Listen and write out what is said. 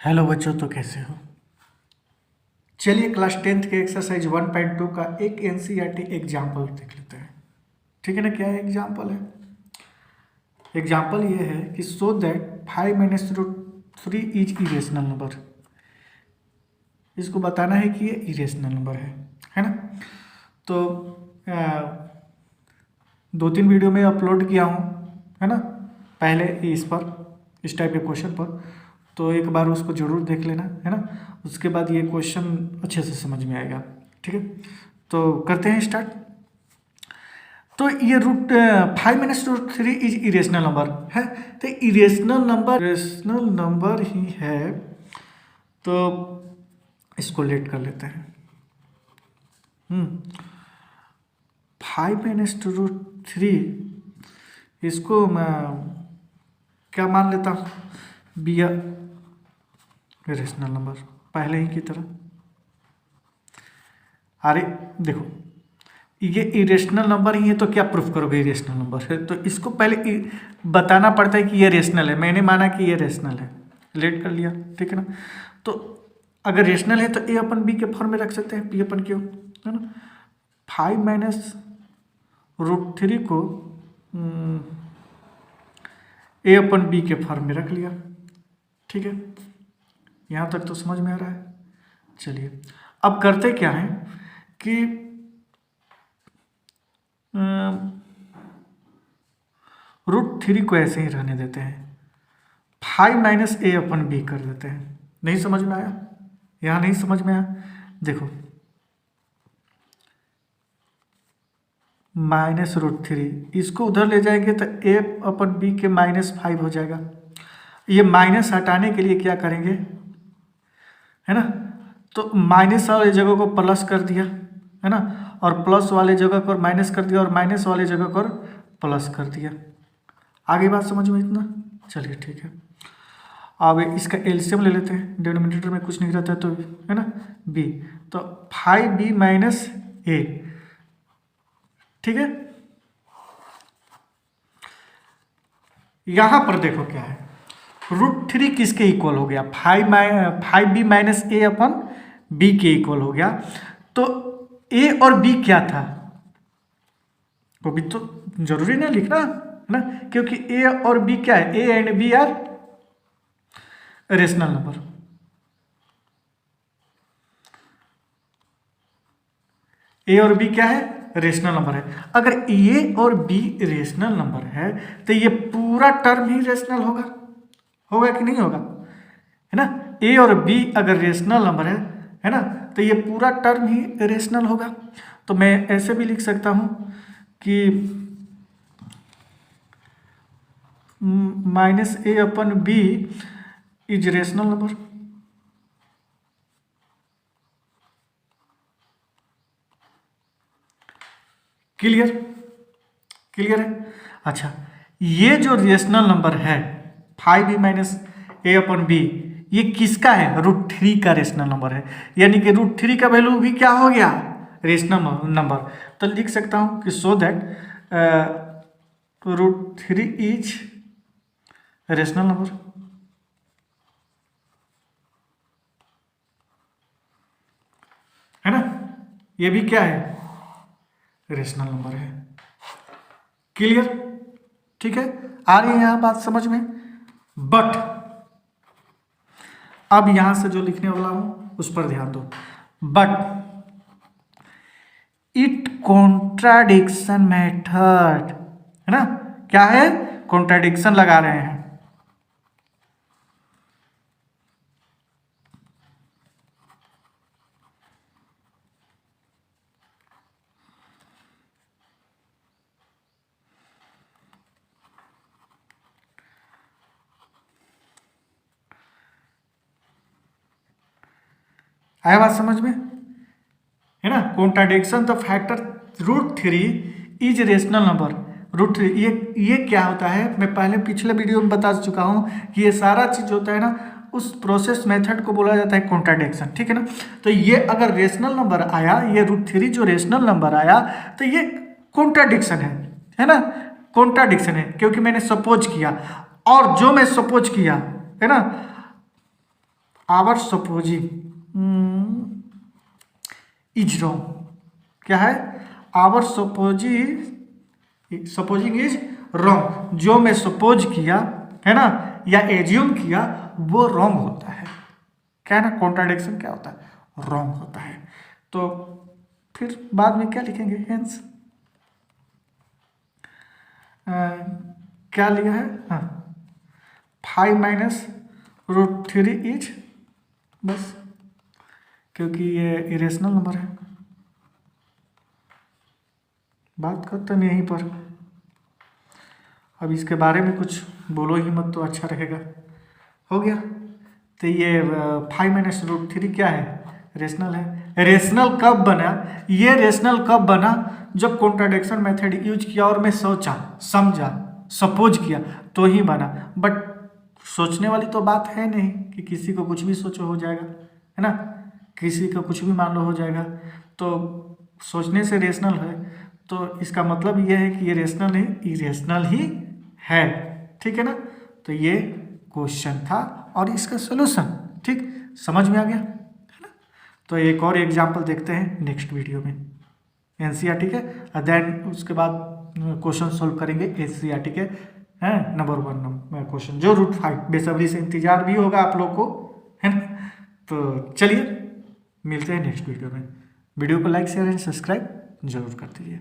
Hello बच्चों, तो कैसे हो? चलिए क्लास 10th के एक्सरसाइज 1.2 का एक एनसीईआरटी एग्जाम्पल देख लेते हैं। ठीक है ना? क्या एग्जाम्पल है? एग्जाम्पल ये है कि so that 5 - √3 is irrational number. इसको बताना है कि ये इरेशनल नंबर है ना? तो 2-3 वीडियो में अपलोड किया हूँ, है ना, पहले इस पर, इस टाइप के क्वेश्चन पर। तो एक बार उसको जरूर देख लेना, है ना। उसके बाद ये क्वेश्चन अच्छे से समझ में आएगा। ठीक है, तो करते हैं स्टार्ट। तो ये रूट 5 - √3 इज इरेशनल नंबर है। तो इरेशनल नंबर ही है, तो इसको लेट कर लेते हैं। 5 - √3 इसको मैं क्या मान लेता हूँ, बी रेशनल नंबर, पहले ही की तरह। अरे देखो, ये इरेशनल नंबर ही है तो क्या प्रूफ करोगे इरेशनल नंबर है? तो इसको पहले बताना पड़ता है कि ये रेशनल है। मैंने माना कि ये रेशनल है, लेट कर लिया। ठीक है ना? तो अगर रेशनल है तो A/B के फॉर्म में रख सकते हैं, P/Q, है ना। 5 - √3 को A/B के फॉर्म में रख लिया। ठीक है, यहाँ तक तो समझ में आ रहा है। चलिए अब करते क्या है कि √3 को ऐसे ही रहने देते हैं, 5 - A/B कर देते हैं। नहीं समझ में आया? यहाँ नहीं समझ में आया? देखो, -√3 इसको उधर ले जाएंगे तो A/B के -5 हो जाएगा। ये माइनस हटाने के लिए क्या करेंगे, है ना, तो माइनस वाले जगह को प्लस कर दिया, है ना, और प्लस वाले जगह को माइनस कर दिया, और माइनस वाले जगह को प्लस कर दिया। आगे बात समझ में इतना? चलिए ठीक है। अब इसका एलसीएम ले लेते हैं, डिनोमिनेटर में कुछ नहीं रहता है तो, है ना, b, तो 5b - A। ठीक है, यहां पर देखो क्या है, √3 किसके इक्वल हो गया, 5b - A/B के इक्वल हो गया। तो A और B क्या था, वो भी तो जरूरी ना लिखना, है ना, क्योंकि A और B क्या है, A and B are rational number. A और B क्या है, रेशनल नंबर है। अगर A और B रेशनल नंबर है तो ये पूरा टर्म ही रेशनल होगा, होगा कि नहीं होगा, है ना। A और B अगर रेशनल नंबर है ना, तो ये पूरा टर्म ही रेशनल होगा। तो मैं ऐसे भी लिख सकता हूं कि -A/B is rational number. Clear? Clear है? अच्छा, ये जो रेशनल नंबर है 5b - A/B, ये किसका है, √3 का रेशनल नंबर है। यानी कि √3 का वैल्यू भी क्या हो गया, रेशनल नंबर। तो लिख सकता हूं कि so that √3 is rational number. है ना, ये भी क्या है, रेशनल नंबर है। क्लियर? ठीक है, आ रही है यहां बात समझ में? बट अब यहां से जो लिखने वाला हूं उस पर ध्यान दो। बट इट कॉन्ट्राडिक्शन मेथड, है ना, क्या है, कॉन्ट्राडिक्शन लगा रहे हैं। आया बात समझ में, है ना। Contradiction the factor √3 is rational number. √3 ये क्या होता है, मैं पहले पिछले वीडियो में बता चुका हूं कि ये सारा चीज होता है ना, उस प्रोसेस मेथड को बोला जाता है कॉन्ट्राडिक्शन। ठीक है ना, तो ये अगर रेशनल नंबर आया, ये √3 जो रेशनल नंबर आया, तो ये कॉन्ट्राडिक्शन है ना, कॉन्ट्राडिक्शन है, क्योंकि मैंने सपोज किया, और जो मैं सपोज किया, है ना, आवर सपोजिंग इज रॉन्ग। क्या है? Our supposing is wrong. जो मैं सपोज किया है ना या एज्यूम किया वो रॉन्ग होता है। क्या है ना, कॉन्ट्राडिक्शन क्या होता है? रॉन्ग होता है। तो फिर बाद में क्या लिखेंगे? हेंस क्या लिया है? हाँ, 5 - √3 इज, बस, क्योंकि ये इरेशनल नंबर है। बात करते हैं यहीं पर। अब इसके बारे में कुछ बोलो ही मत तो अच्छा रहेगा। हो गया। तो ये 5 - √3 क्या है? रेशनल है। रेशनल कब बना? ये रेशनल कब बना? जब कॉन्ट्राडिक्शन मेथड यूज किया और मैं सोचा, समझा, सपोज किया तो ही बना। बट सोचने वाली तो बात है नहीं कि किसी को कुछ भी सोचो हो जाएगा, है ना, किसी को कुछ भी मान लो हो जाएगा। तो सोचने से रेशनल है, तो इसका मतलब ये है कि ये रेशनल नहीं, इरेशनल ही है। ठीक है ना? तो ये क्वेश्चन था और इसका सोल्यूशन। ठीक, समझ में आ गया, है ना? तो एक और एग्जाम्पल देखते हैं नेक्स्ट वीडियो में एनसीईआरटी के, देन उसके बाद क्वेश्चन सोल्व करेंगे एनसीईआरटी के, हैं, नंबर 1 क्वेश्चन जो √5। बेसब्री से इंतजार भी होगा आप लोग को, है ना? तो चलिए मिलते हैं नेक्स्ट वीडियो में। वीडियो को लाइक शेयर एंड सब्सक्राइब जरूर कर दीजिए।